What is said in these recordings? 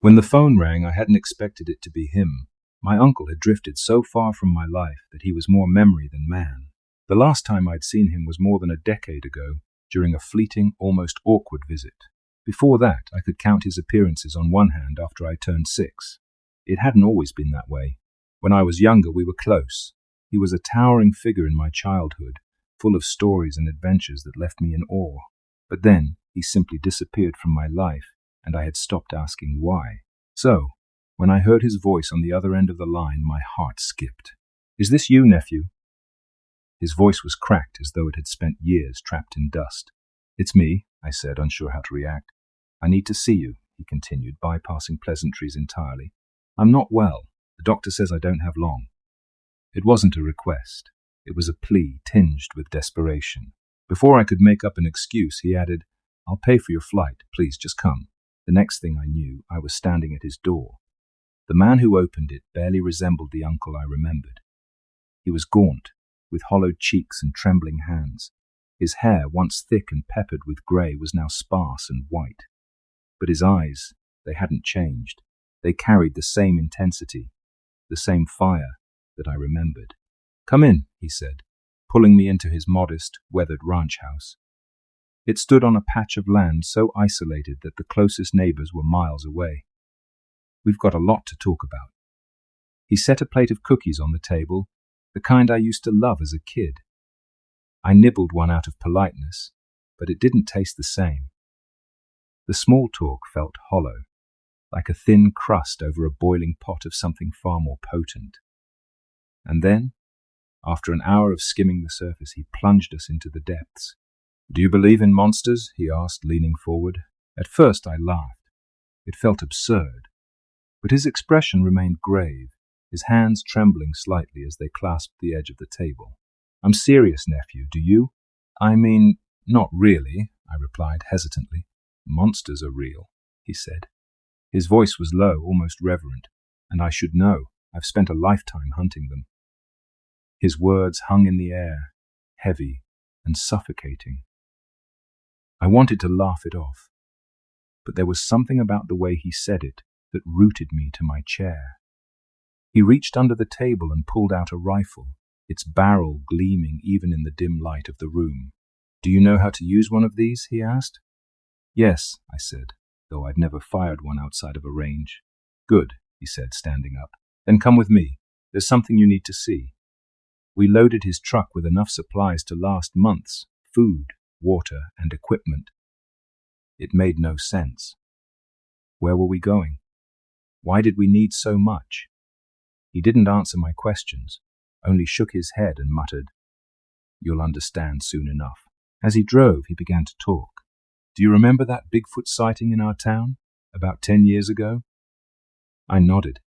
When the phone rang, I hadn't expected it to be him. My uncle had drifted so far from my life that he was more memory than man. The last time I'd seen him was more than a decade ago, during a fleeting, almost awkward visit. Before that, I could count his appearances on one hand after I turned 6. It hadn't always been that way. When I was younger, we were close. He was a towering figure in my childhood, full of stories and adventures that left me in awe. But then, he simply disappeared from my life, and I had stopped asking why. So, when I heard his voice on the other end of the line, my heart skipped. "Is this you, nephew?" His voice was cracked as though it had spent years trapped in dust. "It's me," I said, unsure how to react. "I need to see you," he continued, bypassing pleasantries entirely. "I'm not well. The doctor says I don't have long." It wasn't a request. It was a plea tinged with desperation. Before I could make up an excuse, he added, "I'll pay for your flight. Please, just come." The next thing I knew, I was standing at his door. The man who opened it barely resembled the uncle I remembered. He was gaunt, with hollowed cheeks and trembling hands. His hair, once thick and peppered with grey, was now sparse and white. But his eyes, they hadn't changed. They carried the same intensity, the same fire that I remembered. "Come in," he said, pulling me into his modest, weathered ranch house. It stood on a patch of land so isolated that the closest neighbors were miles away. "We've got a lot to talk about." He set a plate of cookies on the table, the kind I used to love as a kid. I nibbled one out of politeness, but it didn't taste the same. The small talk felt hollow, like a thin crust over a boiling pot of something far more potent. And then, after an hour of skimming the surface, he plunged us into the depths. "Do you believe in monsters?" he asked, leaning forward. At first I laughed. It felt absurd. But his expression remained grave, his hands trembling slightly as they clasped the edge of the table. "I'm serious, nephew. Do you?" "I mean, not really," I replied hesitantly. "Monsters are real," he said. His voice was low, almost reverent, and I should know. I've spent a lifetime hunting them. His words hung in the air, heavy and suffocating. I wanted to laugh it off, but there was something about the way he said it that rooted me to my chair. He reached under the table and pulled out a rifle, its barrel gleaming even in the dim light of the room. "Do you know how to use one of these?" he asked. "Yes," I said, though I'd never fired one outside of a range. "Good," he said, standing up. "Then come with me. There's something you need to see." We loaded his truck with enough supplies to last months: food, water, and equipment. It made no sense. Where were we going? Why did we need so much? He didn't answer my questions, only shook his head and muttered, "You'll understand soon enough." As he drove, he began to talk. "Do you remember that Bigfoot sighting in our town, about 10 years ago?" I nodded.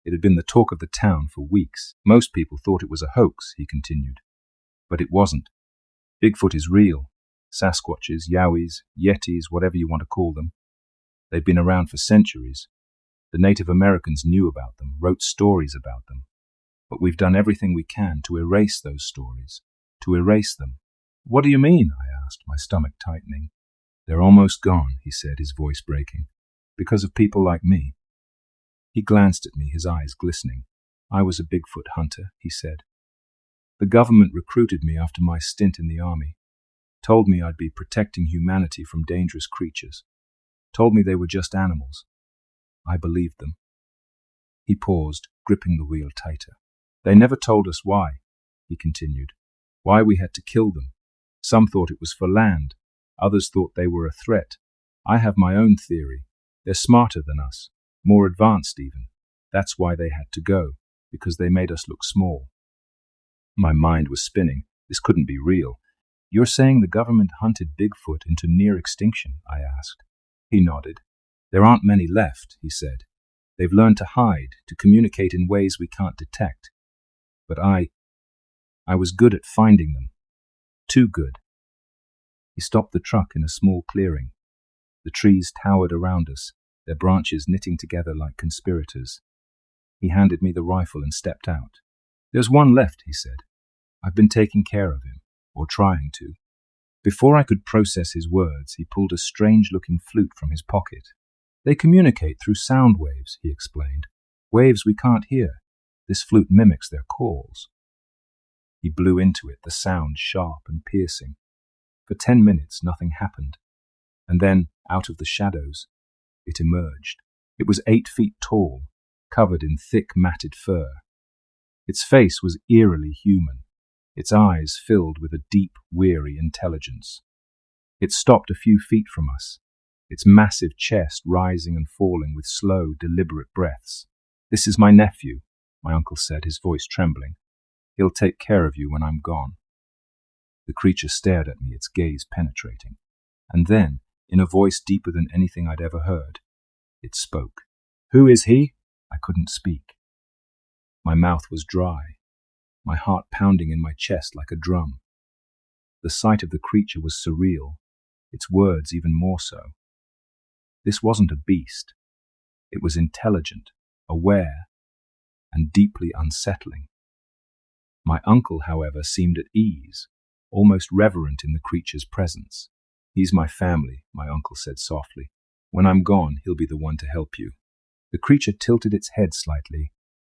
It had been the talk of the town for weeks. "Most people thought it was a hoax," he continued. "But it wasn't. Bigfoot is real. Sasquatches, Yowies, Yetis, whatever you want to call them. They've been around for centuries. The Native Americans knew about them, wrote stories about them. But we've done everything we can to erase those stories, to erase them." "What do you mean?" I asked, my stomach tightening. "They're almost gone," he said, his voice breaking, "because of people like me." He glanced at me, his eyes glistening. "I was a Bigfoot hunter," he said. "The government recruited me after my stint in the army. Told me I'd be protecting humanity from dangerous creatures. Told me they were just animals. I believed them." He paused, gripping the wheel tighter. "They never told us why," he continued. "Why we had to kill them. Some thought it was for land. Others thought they were a threat. I have my own theory. They're smarter than us, more advanced even. That's why they had to go, because they made us look small." My mind was spinning. This couldn't be real. "You're saying the government hunted Bigfoot into near extinction?" I asked. He nodded. "There aren't many left," he said. "They've learned to hide, to communicate in ways we can't detect. But I was good at finding them. Too good." He stopped the truck in a small clearing. The trees towered around us, their branches knitting together like conspirators. He handed me the rifle and stepped out. "There's one left," he said. "I've been taking care of him, or trying to." Before I could process his words, he pulled a strange-looking flute from his pocket. They communicate through sound waves, he explained. Waves we can't hear. This flute mimics their calls. He blew into it, the sound sharp and piercing. For 10 minutes, nothing happened. And then, out of the shadows, it emerged. It was 8 feet tall, covered in thick, matted fur. Its face was eerily human, its eyes filled with a deep, weary intelligence. It stopped a few feet from us, its massive chest rising and falling with slow, deliberate breaths. "This is my nephew," my uncle said, his voice trembling. "He'll take care of you when I'm gone." The creature stared at me, its gaze penetrating. And then, in a voice deeper than anything I'd ever heard, it spoke. "Who is he?" I couldn't speak. My mouth was dry, my heart pounding in my chest like a drum. The sight of the creature was surreal, its words even more so. This wasn't a beast. It was intelligent, aware, and deeply unsettling. My uncle, however, seemed at ease, almost reverent in the creature's presence. "He's my family," my uncle said softly. "When I'm gone, he'll be the one to help you." The creature tilted its head slightly,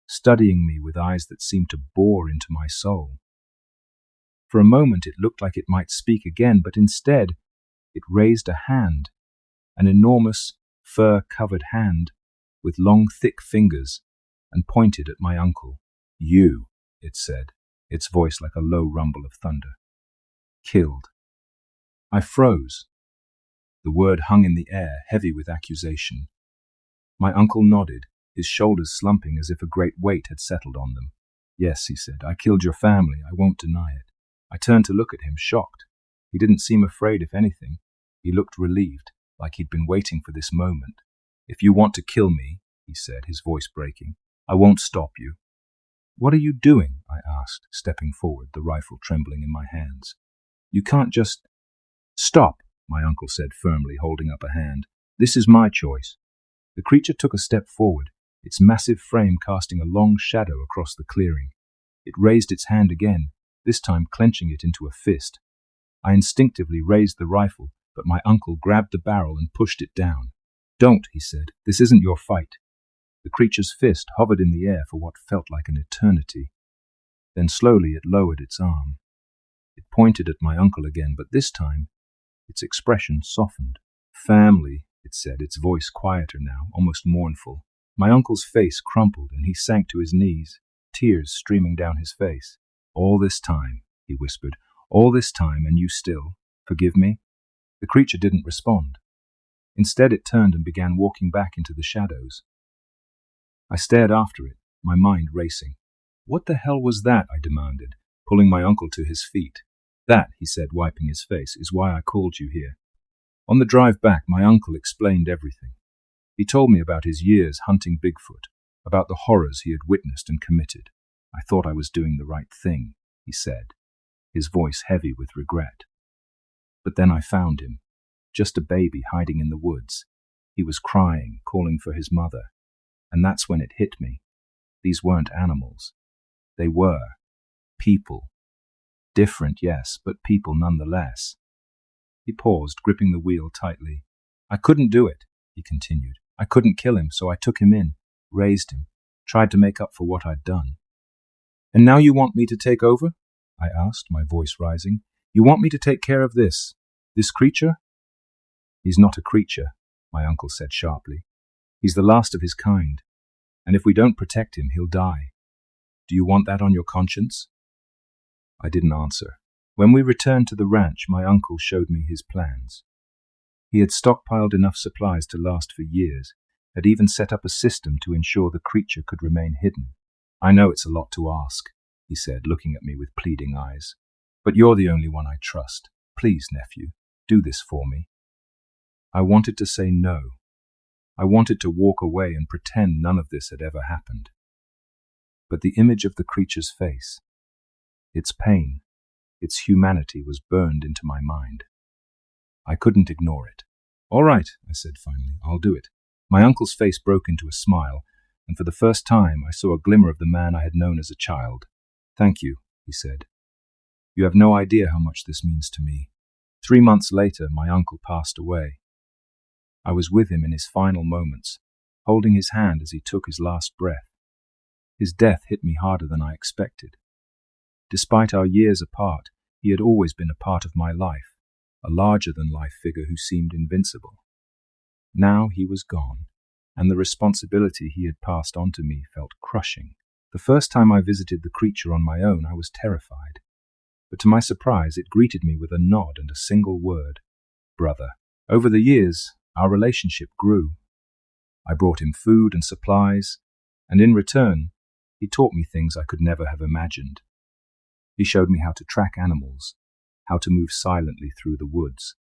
studying me with eyes that seemed to bore into my soul. For a moment it looked like it might speak again, but instead it raised a hand, an enormous, fur-covered hand, with long, thick fingers, and pointed at my uncle. "You," it said, its voice like a low rumble of thunder. "Killed." I froze. The word hung in the air, heavy with accusation. My uncle nodded, his shoulders slumping as if a great weight had settled on them. "Yes," he said, "I killed your family. I won't deny it." I turned to look at him, shocked. He didn't seem afraid, if anything. He looked relieved, like he'd been waiting for this moment. "If you want to kill me," he said, his voice breaking, "I won't stop you." "What are you doing?" I asked, stepping forward, the rifle trembling in my hands. "You can't just—" "Stop," my uncle said firmly, holding up a hand. "This is my choice." The creature took a step forward, its massive frame casting a long shadow across the clearing. It raised its hand again, this time clenching it into a fist. I instinctively raised the rifle, but my uncle grabbed the barrel and pushed it down. "Don't," he said. "This isn't your fight." The creature's fist hovered in the air for what felt like an eternity. Then slowly it lowered its arm. It pointed at my uncle again, but this time its expression softened. "Family," it said, its voice quieter now, almost mournful. My uncle's face crumpled and he sank to his knees, tears streaming down his face. "All this time," he whispered, "all this time, and you still forgive me?" The creature didn't respond. Instead, it turned and began walking back into the shadows. I stared after it, my mind racing. "What the hell was that?" I demanded, pulling my uncle to his feet. "That," he said, wiping his face, "is why I called you here." On the drive back, my uncle explained everything. He told me about his years hunting Bigfoot, about the horrors he had witnessed and committed. "I thought I was doing the right thing," he said, his voice heavy with regret. "But then I found him, just a baby hiding in the woods. He was crying, calling for his mother. And that's when it hit me. These weren't animals. They were people. Different, yes, but people nonetheless." He paused, gripping the wheel tightly. "I couldn't do it," he continued. "I couldn't kill him, so I took him in, raised him, tried to make up for what I'd done." "And now you want me to take over?" I asked, my voice rising. "You want me to take care of this creature?" "He's not a creature," my uncle said sharply. "He's the last of his kind, and if we don't protect him, he'll die. Do you want that on your conscience?" I didn't answer. When we returned to the ranch, my uncle showed me his plans. He had stockpiled enough supplies to last for years, had even set up a system to ensure the creature could remain hidden. "I know it's a lot to ask," he said, looking at me with pleading eyes, "but you're the only one I trust. Please, nephew, do this for me." I wanted to say no. I wanted to walk away and pretend none of this had ever happened. But the image of the creature's face, its pain, its humanity was burned into my mind. I couldn't ignore it. "All right," I said finally, "I'll do it." My uncle's face broke into a smile, and for the first time I saw a glimmer of the man I had known as a child. "Thank you," he said. "You have no idea how much this means to me." 3 months later, my uncle passed away. I was with him in his final moments, holding his hand as he took his last breath. His death hit me harder than I expected. Despite our years apart, he had always been a part of my life, a larger-than-life figure who seemed invincible. Now he was gone, and the responsibility he had passed on to me felt crushing. The first time I visited the creature on my own, I was terrified. But to my surprise, it greeted me with a nod and a single word: brother. Over the years, our relationship grew. I brought him food and supplies, and in return, he taught me things I could never have imagined. He showed me how to track animals, how to move silently through the woods,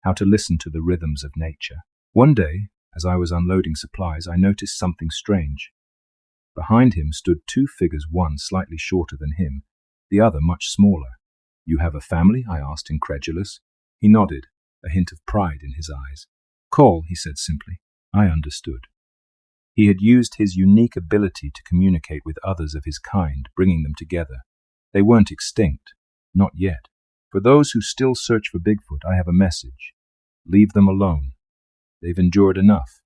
how to listen to the rhythms of nature. One day, as I was unloading supplies, I noticed something strange. Behind him stood two figures, one slightly shorter than him, the other much smaller. "You have a family?" I asked, incredulous. He nodded, a hint of pride in his eyes. "Call," he said simply. I understood. He had used his unique ability to communicate with others of his kind, bringing them together. They weren't extinct, not yet. For those who still search for Bigfoot, I have a message. Leave them alone. They've endured enough.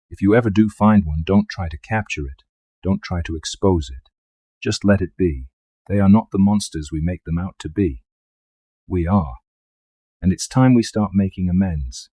If you ever do find one, don't try to capture it. Don't try to expose it. Just let it be. They are not the monsters we make them out to be. We are. And it's time we start making amends.